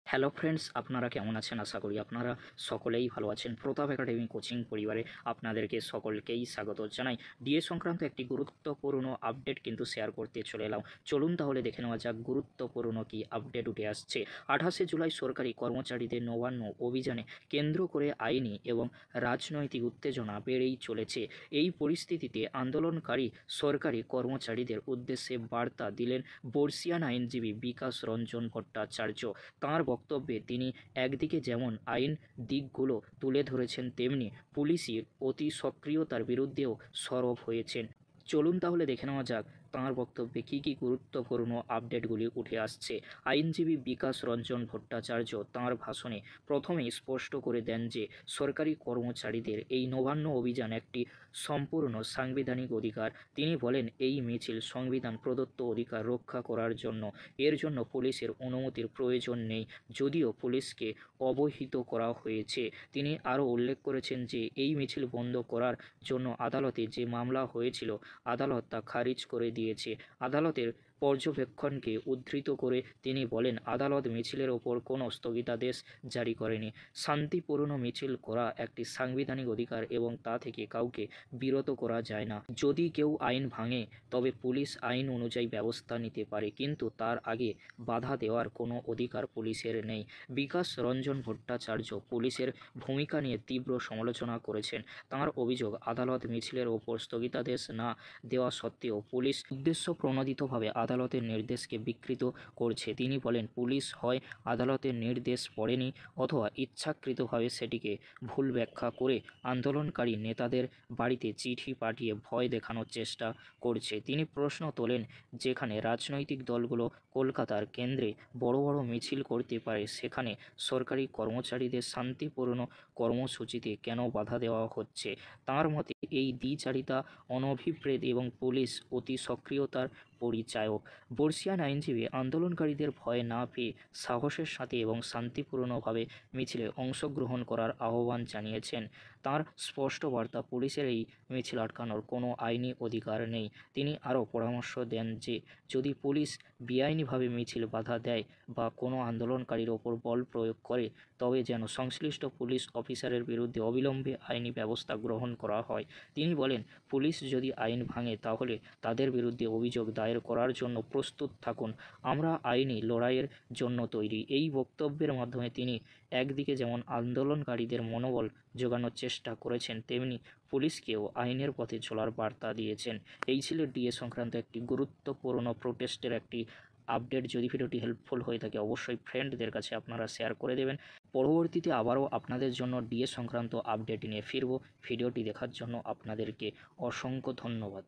Hello friends, আপনারা কেমন আছেন? আশা করি আপনারা সকলেই ভালো আছেন। প্রতাপ একাডেমি কোচিং পরিবারে আপনাদেরকে সকলকেই স্বাগত জানাই। ডিএ সংক্রান্ত একটি গুরুত্বপূর্ণ আপডেট কিন্তু শেয়ার করতে চলে এলাম। চলুন তাহলে দেখে নেওয়া যাক গুরুত্বপূর্ণ কি আপডেট উঠে আসছে। 28শে জুলাই সরকারি কর্মচারীদের নবান্ন অভিযানে কেন্দ্র করে আইনি এবং রাজনৈতিক উত্তেজনা বেড়েই চলেছে। এই পরিস্থিতিতে আন্দোলনকারী সরকারি কর্মচারীদের উদ্দেশ্যে বার্তা দিলেন বর্ষিয়ান আইনজীবী বিকাশ রঞ্জন ভট্টাচার্য। তাঁর বক্তব্যে তিনি একদিকে যেমন আইন দিকগুলো তুলে ধরেছেন, তেমনি পুলিশের অতি সক্রিয়তার বিরুদ্ধেও সরব হয়েছেন। চলুন তাহলে দেখে নেওয়া যাক তাঁর বক্তব্যে কী কী গুরুত্বপূর্ণ আপডেটগুলি উঠে আসছে। আইনজীবী বিকাশ রঞ্জন ভট্টাচার্য তাঁর ভাষণে প্রথমেই স্পষ্ট করে দেন যে সরকারি কর্মচারীদের এই নবান্ন অভিযান একটি সম্পূর্ণ সাংবিধানিক অধিকার। তিনি বলেন, এই মিছিল সংবিধান প্রদত্ত অধিকার রক্ষা করার জন্য। এর জন্য পুলিশের অনুমতির প্রয়োজন নেই, যদিও পুলিশকে অবহিত করা হয়েছে। তিনি আরও উল্লেখ করেছেন যে এই মিছিল বন্ধ করার জন্য আদালতে যে মামলা হয়েছিল, আদালত তা খারিজ করে দিয়েছে। আদালতের পর্যবেক্ষণকে উদ্ধৃত করে তিনি বলেন, আদালত মিছিলের ওপর কোনো স্থগিতাদেশ জারি করেনি। শান্তিপূর্ণ মিছিল করা একটি সাংবিধানিক অধিকার এবং তা থেকে কাউকে বিরত করা যায় না। যদি কেউ আইন ভাঙে তবে পুলিশ আইন অনুযায়ী ব্যবস্থা নিতে পারে, কিন্তু তার আগে বাধা দেওয়ার কোনো অধিকার পুলিশের নেই। বিকাশ রঞ্জন ভট্টাচার্য পুলিশের ভূমিকা নিয়ে তীব্র সমালোচনা করেছেন। তাঁর অভিযোগ, আদালত মিছিলের ওপর স্থগিতাদেশ না দেওয়া সত্ত্বেও পুলিশ উদ্দেশ্যপ্রণোদিতভাবে আদালতের নির্দেশকে বিকৃত করছে। তিনি বলেন, পুলিশ হয় আদালতের নির্দেশ পড়েনি অথবা ইচ্ছাকৃতভাবে সেটিকে ভুল ব্যাখ্যা করে আন্দোলনকারী নেতাদের বাড়িতে চিঠি পাঠিয়ে ভয় দেখানোর চেষ্টা করছে। তিনি প্রশ্ন তোলেন, যেখানে রাজনৈতিক দলগুলো কলকাতার কেন্দ্রে বড় বড় মিছিল করতে পারে, সেখানে সরকারি কর্মচারীদের শান্তিপূর্ণ কর্মসূচিতে কেন বাধা দেওয়া হচ্ছে? তাঁর মতে এই দ্বিচারিতা অনভিপ্রেত এবং পুলিশ অতি সক্রিয়তার পরিচায়ক। বর্ষিয়ান আইনজীবী আন্দোলনকারীদের ভয় না পেয়ে সাহসের সাথে এবং শান্তিপূর্ণভাবে মিছিলে অংশগ্রহণ করার আহ্বান জানিয়েছেন। তাঁর স্পষ্ট বার্তা, পুলিশের এই মিছিল আটকানোর কোনো আইনি অধিকার নেই। তিনি আরও পরামর্শ দেন যে যদি পুলিশ বেআইনিভাবে মিছিল বাধা দেয় বা কোনো আন্দোলনকারীর ওপর বল প্রয়োগ করে, তবে যেন সংশ্লিষ্ট পুলিশ অফিসারের বিরুদ্ধে অবিলম্বে আইনি ব্যবস্থা গ্রহণ করা হয়। তিনি বলেন, পুলিশ যদি আইন ভাঙে তাহলে তাদের বিরুদ্ধে অভিযোগ দায়ের করার জন্য প্রস্তুত থাকুন। আমরা আইনি লড়াইয়ের জন্য তৈরি। এই বক্তব্যের মাধ্যমে তিনি একদিকে যেমন আন্দোলনকারীদের মনোবল জোগানোর চেষ্টা করেছেন, তেমনি পুলিশকেও আইনের পথে চলার বার্তা দিয়েছেন। এই ছিল ডিএ সংক্রান্ত একটি গুরুত্বপূর্ণ প্রোটেস্টের একটি আপডেট। যদি ভিডিওটি হেল্পফুল হয়ে থাকে অবশ্যই ফ্রেন্ডদের কাছে আপনারা শেয়ার করে দেবেন। পরবর্তীতে আবারও আপনাদের জন্য ডিএ সংক্রান্ত আপডেট নিয়ে ফিরব। ভিডিওটি দেখার জন্য আপনাদেরকে অসংখ্য ধন্যবাদ।